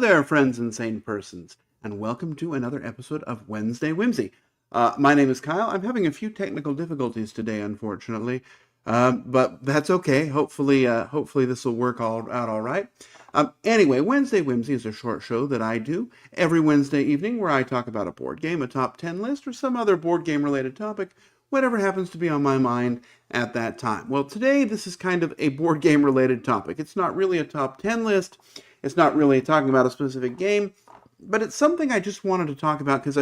there, friends and sane persons, and welcome to another episode of Wednesday Whimsy. My name is Kyle. I'm having a few technical difficulties today, unfortunately, but that's okay. Hopefully this will work out all right. Anyway, Wednesday Whimsy is a short show that I do every Wednesday evening where I talk about a board game, a top 10 list, or some other board game-related topic, whatever happens to be on my mind at that time. Well, today this is kind of a board game-related topic. It's not really a top 10 list. It's not really talking about a specific game, but it's something I just wanted to talk about because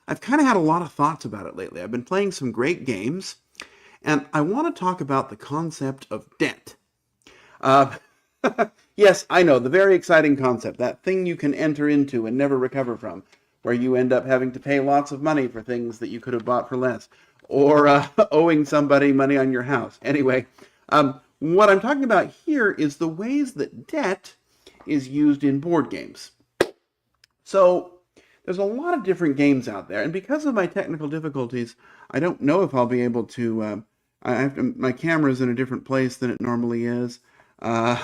I've kind of had a lot of thoughts about it lately. I've been playing some great games, and I want to talk about the concept of debt. Yes, I know, the very exciting concept, that thing you can enter into and never recover from, where you end up having to pay lots of money for things that you could have bought for less, or owing somebody money on your house. Anyway, what I'm talking about here is the ways that debt is used in board games. So there's a lot of different games out there, and because of my technical difficulties, I don't know if I'll be able to. My camera's in a different place than it normally is. I'm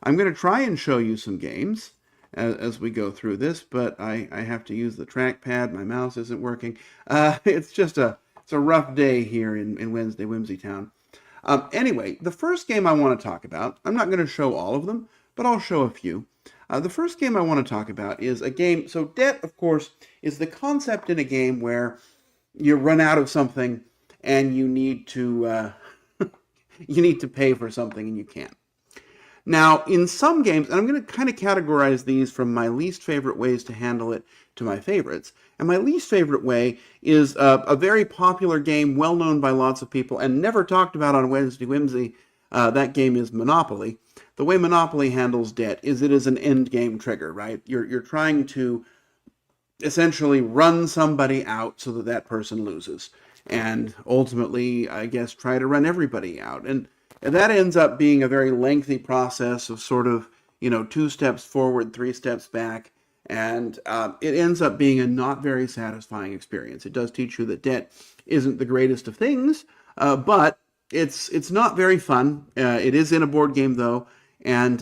going to try and show you some games as we go through this, but I have to use the trackpad. My mouse isn't working. It's a rough day here in Wednesday Whimsy Town. Anyway, the first game I want to talk about, I'm not going to show all of them, but I'll show a few. The first game I want to talk about is a game, so debt, of course, is the concept in a game where you run out of something and you need to pay for something and you can't. Now, in some games, and I'm going to kind of categorize these from my least favorite ways to handle it to my favorites. And my least favorite way is a very popular game, well known by lots of people, and never talked about on Wednesday Whimsy. That game is Monopoly. The way Monopoly handles debt is it is an end game trigger, right? You're trying to essentially run somebody out so that that person loses. And ultimately, I guess, try to run everybody out. And that ends up being a very lengthy process of sort of, 2 steps forward, 3 steps back. And it ends up being a not very satisfying experience. It does teach you that debt isn't the greatest of things, but it's not very fun. It is in a board game, though. And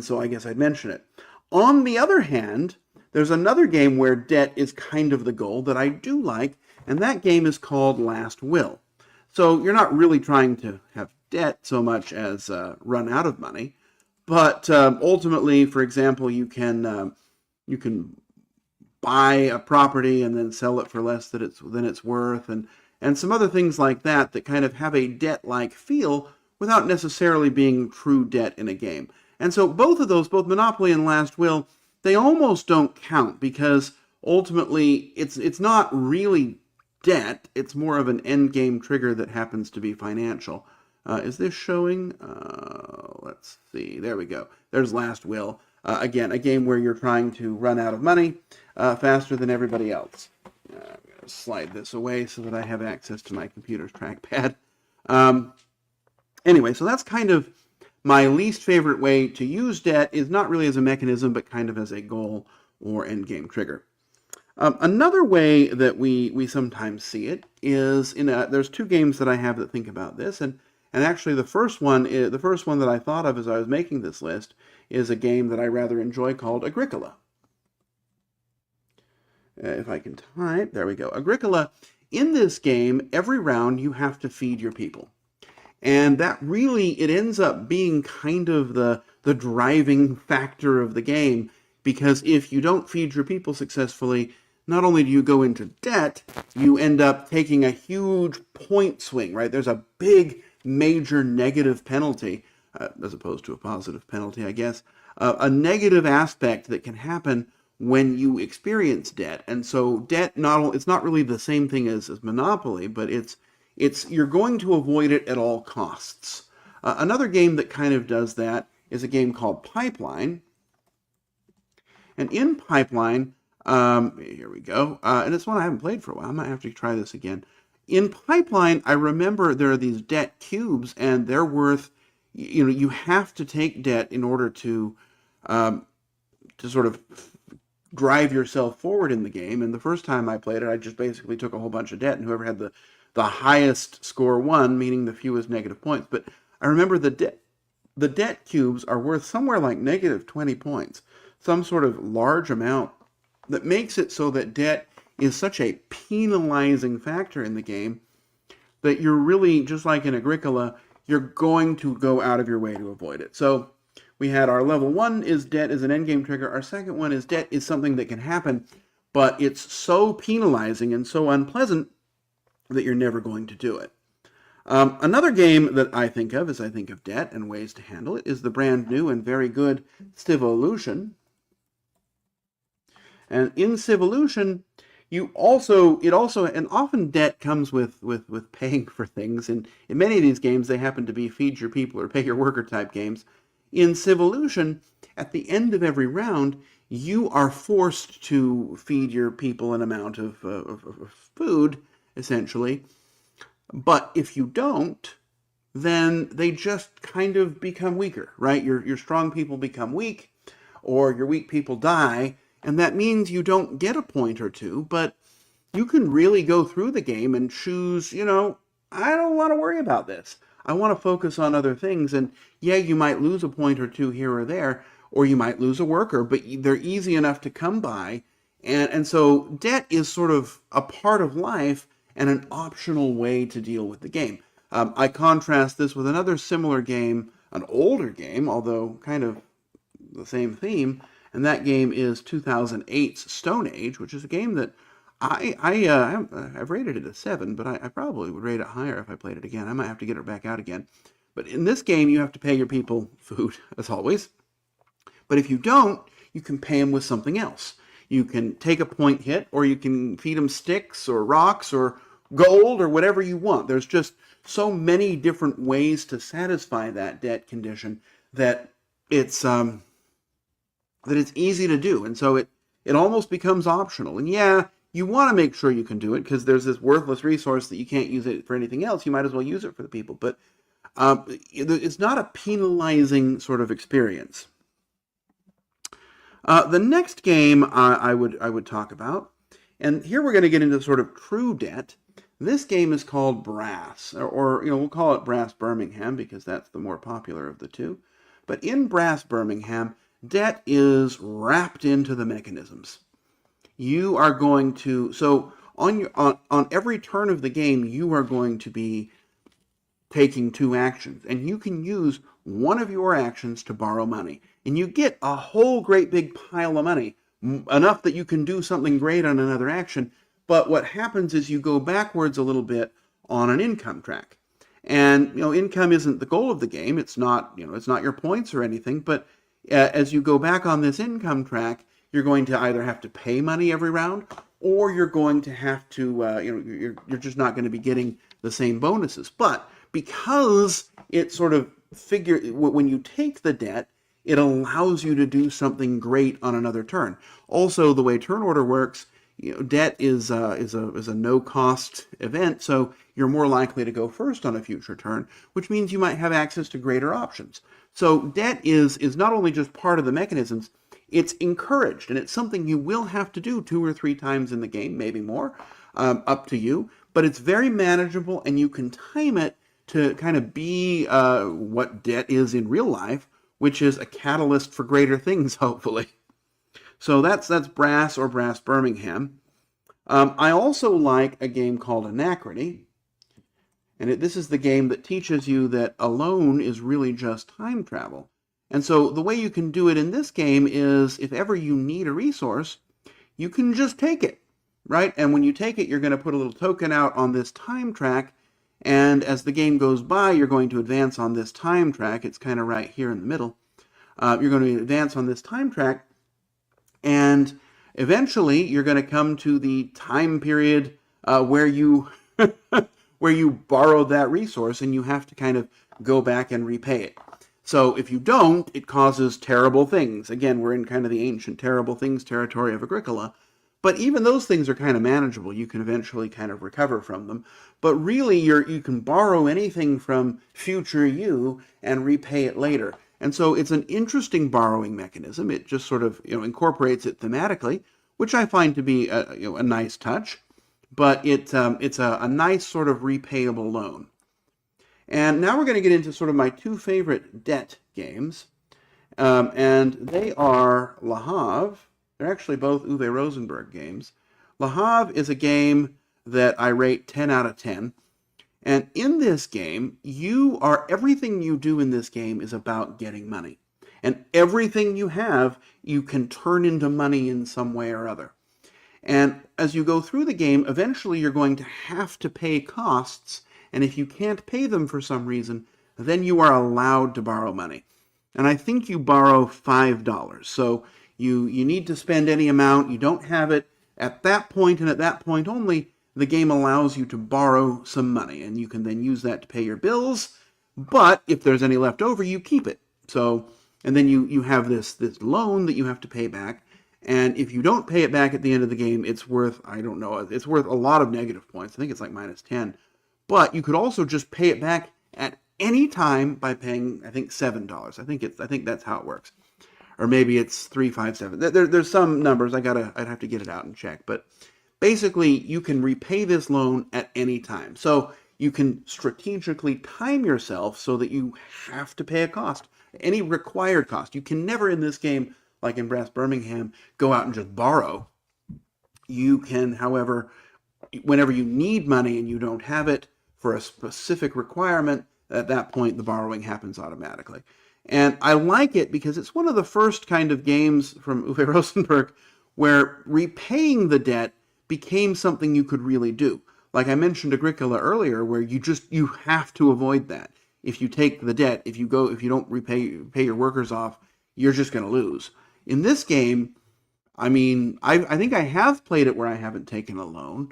so I guess I'd mention it. On the other hand, there's another game where debt is kind of the goal that I do like, and that game is called Last Will. So you're not really trying to have debt so much as run out of money, but ultimately, for example, you can buy a property and then sell it for less than it's worth, and some other things like that kind of have a debt-like feel without necessarily being true debt in a game. And so both of those, both Monopoly and Last Will, they almost don't count because ultimately it's not really debt. It's more of an end game trigger that happens to be financial. Is this showing? Let's see. There we go. There's Last Will. Again, a game where you're trying to run out of money faster than everybody else. I'm going to slide this away so that I have access to my computer's trackpad. Anyway, so that's kind of my least favorite way to use debt, is not really as a mechanism, but kind of as a goal or end game trigger. Another way that we sometimes see it is there's 2 games that I have that think about this, and actually the first one that I thought of as I was making this list is a game that I rather enjoy called Agricola. If I can type, there we go. Agricola. In this game, every round you have to feed your people. And that really, it ends up being kind of the driving factor of the game, because if you don't feed your people successfully, not only do you go into debt, you end up taking a huge point swing, right? There's a big, major negative penalty, as opposed to a positive penalty, I guess, a negative aspect that can happen when you experience debt. And so debt, it's not really the same thing as Monopoly, but you're going to avoid it at all costs. Another game that kind of does that is a game called Pipeline. And in Pipeline, here we go, and it's one I haven't played for a while. I might have to try this again. In Pipeline, I remember there are these debt cubes, and they're worth, you have to take debt in order to sort of drive yourself forward in the game. And the first time I played it, I just basically took a whole bunch of debt, and whoever had the highest score won, meaning the fewest negative points. But I remember the debt the debt cubes are worth somewhere like negative 20 points, some sort of large amount that makes it so that debt is such a penalizing factor in the game that you're really, just like in Agricola, you're going to go out of your way to avoid it. So we had our level 1 is debt is an endgame trigger. Our second one is debt is something that can happen, but it's so penalizing and so unpleasant that you're never going to do it. Another game that I think of as I think of debt and ways to handle it is the brand new and very good Civolution. And in Civolution, and often debt comes with paying for things. And in many of these games, they happen to be feed your people or pay your worker type games. In Civolution, at the end of every round, you are forced to feed your people an amount of food, essentially. But if you don't, then they just kind of become weaker, right? Your strong people become weak, or your weak people die, and that means you don't get a point or two, but you can really go through the game and choose, I don't want to worry about this. I want to focus on other things, and yeah, you might lose a point or two here or there, or you might lose a worker, but they're easy enough to come by, and so debt is sort of a part of life and an optional way to deal with the game. I contrast this with another similar game, an older game, although kind of the same theme, and that game is 2008's Stone Age, which is a game that I've rated it a 7, but I probably would rate it higher if I played it again. I might have to get it back out again. But in this game, you have to pay your people food, as always. But if you don't, you can pay them with something else. You can take a point hit, or you can feed them sticks or rocks or gold or whatever you want. There's just so many different ways to satisfy that debt condition that it's easy to do. And so it almost becomes optional. And yeah, you want to make sure you can do it because there's this worthless resource that you can't use it for anything else. You might as well use it for the people. But it's not a penalizing sort of experience. The next game I would talk about, and here we're going to get into sort of true debt. This game is called Brass, or we'll call it Brass Birmingham because that's the more popular of the two. But in Brass Birmingham, debt is wrapped into the mechanisms. You are going to, so on every turn of the game, you are going to be taking 2 actions, and you can use one of your actions to borrow money. And you get a whole great big pile of money, enough that you can do something great on another action. But what happens is you go backwards a little bit on an income track. And, income isn't the goal of the game. It's not, it's not your points or anything. But as you go back on this income track, you're going to either have to pay money every round, or you're going to have to, you're just not going to be getting the same bonuses. But because it sort of when you take the debt, it allows you to do something great on another turn. Also, the way turn order works, debt is a no-cost event, so you're more likely to go first on a future turn, which means you might have access to greater options. So debt is not only just part of the mechanisms, it's encouraged, and it's something you will have to do 2 or 3 times in the game, maybe more, up to you. But it's very manageable, and you can time it to kind of be what debt is in real life, which is a catalyst for greater things, hopefully. So that's Brass or Brass Birmingham. I also like a game called Anachrony, and this is the game that teaches you that alone is really just time travel. And so the way you can do it in this game is if ever you need a resource, you can just take it, right? And when you take it, you're going to put a little token out on this time track, and as the game goes by, you're going to advance on this time track. It's kind of right here in the middle. You're going to advance on this time track, and eventually you're going to come to the time period where you where you borrowed that resource, and you have to kind of go back and repay it. So if you don't, it causes terrible things. Again, we're in kind of the ancient terrible things territory of Agricola. But even those things are kind of manageable. You can eventually kind of recover from them. But really, you can borrow anything from future you and repay it later. And so it's an interesting borrowing mechanism. It just sort of incorporates it thematically, which I find to be a nice touch. But it's a nice sort of repayable loan. And now we're going to get into sort of my 2 favorite debt games, and they are Le Havre. They're actually both Uwe Rosenberg games. Le Havre is a game that I rate 10 out of 10. And in this game, everything you do in this game is about getting money. And everything you have, you can turn into money in some way or other. And as you go through the game, eventually you're going to have to pay costs. And if you can't pay them for some reason, then you are allowed to borrow money. And I think you borrow $5. So you need to spend any amount. You don't have it at that point, and at that point only, the game allows you to borrow some money, and you can then use that to pay your bills. But if there's any left over, you keep it. So, and then you have this loan that you have to pay back. And if you don't pay it back at the end of the game, it's worth, I don't know, it's worth a lot of negative points. I think it's like -10. But you could also just pay it back at any time by paying, I think, $7. I think that's how it works. Or maybe it's 357. There's some numbers. I'd have to get it out and check. But basically, you can repay this loan at any time. So you can strategically time yourself so that you have to pay a cost, any required cost. You can never in this game, like in Brass Birmingham, go out and just borrow. You can, however, whenever you need money and you don't have it for a specific requirement, at that point the borrowing happens automatically. And I like it because it's one of the first kind of games from Uwe Rosenberg where repaying the debt became something you could really do. Like I mentioned Agricola earlier, where you have to avoid that. If you take the debt, if you don't pay your workers off, you're just going to lose. In this game, I mean, I think I have played it where I haven't taken a loan,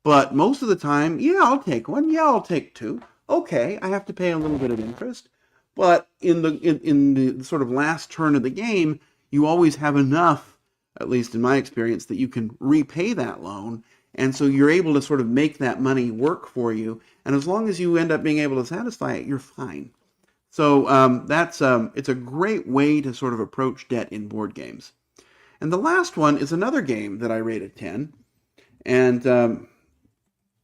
but most of the time, yeah, I'll take one. Yeah, I'll take two. Okay, I have to pay a little bit of interest, but in the sort of last turn of the game, you always have enough, at least in my experience, that you can repay that loan, and so you're able to sort of make that money work for you, and as long as you end up being able to satisfy it, you're fine. So it's a great way to sort of approach debt in board games. And the last one is another game that I rated 10, and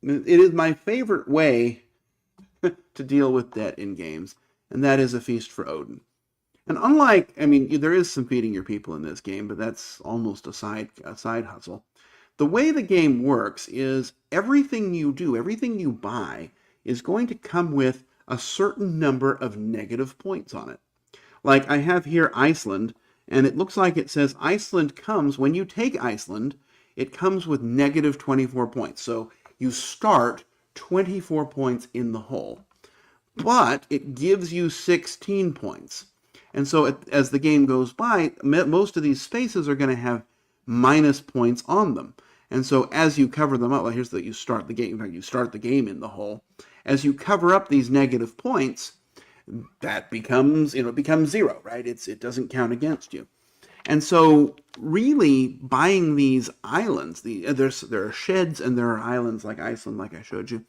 it is my favorite way to deal with debt in games, and that is A Feast for Odin. And unlike, I mean, there is some feeding your people in this game, but that's almost a side hustle. The way the game works is everything you do, everything you buy, is going to come with a certain number of negative points on it. Like I have here Iceland, and it looks like it says Iceland comes, when you take Iceland, it comes with -24 points. So you start 24 points in the hole. But it gives you 16 points. And so as the game goes by, most of these spaces are going to have minus points on them. And so as you cover them up, well, here's that you start the game. You start the game in the hole. As you cover up these negative points, that becomes, it becomes zero, right? It doesn't count against you. And so really buying these islands, there are sheds and there are islands like Iceland, like I showed you.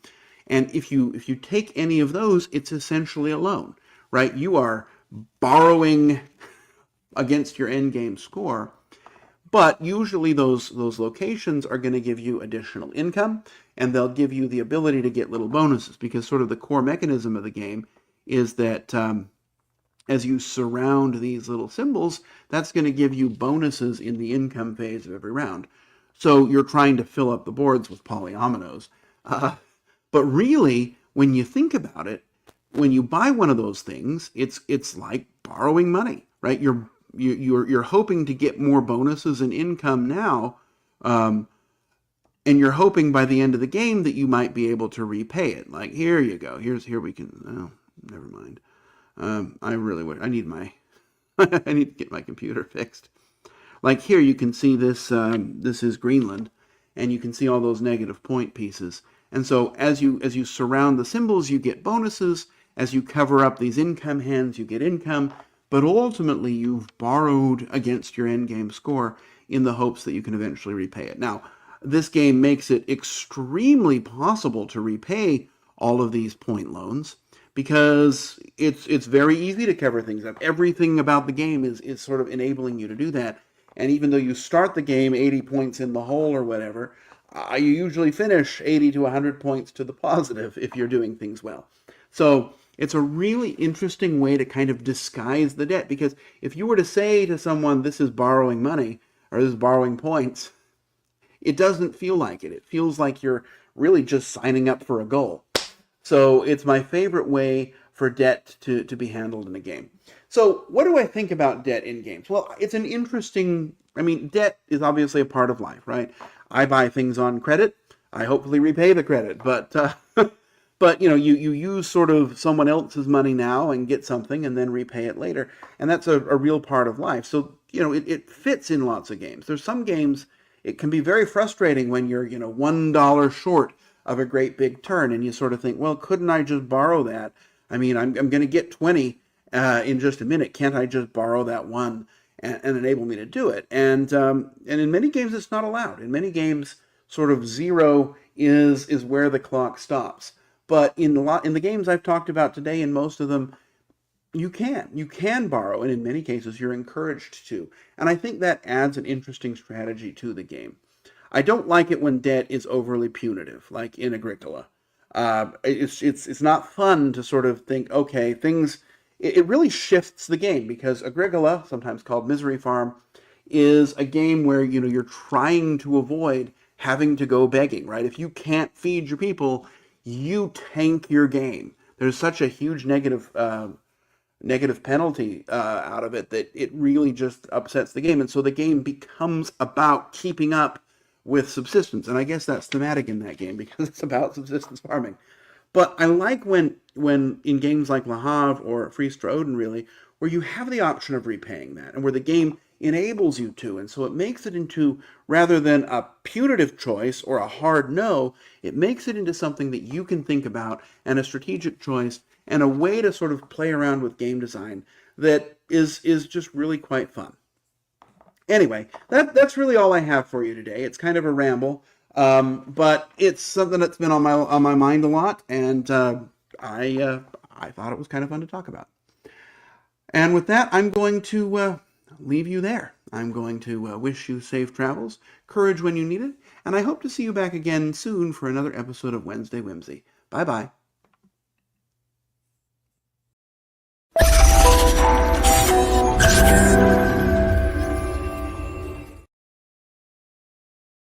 And if you take any of those, it's essentially a loan, right? You are borrowing against your end game score. But usually those locations are going to give you additional income, and they'll give you the ability to get little bonuses, because sort of the core mechanism of the game is that as you surround these little symbols, that's going to give you bonuses in the income phase of every round. So you're trying to fill up the boards with polyominoes. But really, when you think about it, when you buy one of those things, it's like borrowing money, right? You're hoping to get more bonuses and income now, and you're hoping by the end of the game that you might be able to repay it. Like, here you go. Here we can. Oh, never mind. I really would. I need I need to get my computer fixed. Like here, you can see this. This is Greenland, and you can see all those negative point pieces. And so as you surround the symbols, you get bonuses. As you cover up these income hands, you get income. But ultimately, you've borrowed against your endgame score in the hopes that you can eventually repay it. Now, this game makes it extremely possible to repay all of these point loans because it's very easy to cover things up. Everything about the game is sort of enabling you to do that. And even though you start the game 80 points in the hole or whatever, you usually finish 80 to 100 points to the positive if you're doing things well. So It's a really interesting way to kind of disguise the debt, because if you were to say to someone, this is borrowing money or this is borrowing points, it doesn't feel like it. It feels like you're really just signing up for a goal. So it's my favorite way for debt to be handled in a game. So what do I think about debt in games? Well, it's an interesting, I mean, debt is obviously a part of life, right? I buy things on credit. I hopefully repay the credit, but but you use sort of someone else's money now and get something and then repay it later, and that's a real part of life. So it fits in lots of games. There's some games it can be very frustrating when you're $1 short of a great big turn, and you sort of think, well, couldn't I just borrow that? I mean, I'm going to get 20 in just a minute. Can't I just borrow that one and enable me to do it? And in many games, it's not allowed. In many games, sort of zero is where the clock stops. But in the games I've talked about today, in most of them, you can borrow, and in many cases, you're encouraged to. And I think that adds an interesting strategy to the game. I don't like it when debt is overly punitive, like in Agricola. It's not fun to sort of think, okay, things. It really shifts the game, because Agricola, sometimes called Misery Farm, is a game where you're trying to avoid having to go begging, right? If you can't feed your people, you tank your game. There's such a huge negative penalty out of it that it really just upsets the game, and so the game becomes about keeping up with subsistence. And I guess that's thematic in that game, because it's about subsistence farming. But I like when in games like Le Havre or Fries ter Odin, really, where you have the option of repaying that, and where the game enables you to. And so it makes it into, rather than a punitive choice or a hard no, it makes it into something that you can think about, and a strategic choice, and a way to sort of play around with game design that is just really quite fun. Anyway, that's really all I have for you today. It's kind of a ramble, but it's something that's been on my mind a lot, and I thought it was kind of fun to talk about. And with that, I'm going to leave you there. I'm going to wish you safe travels, courage when you need it, and I hope to see you back again soon for another episode of Wednesday Whimsy. Bye-bye.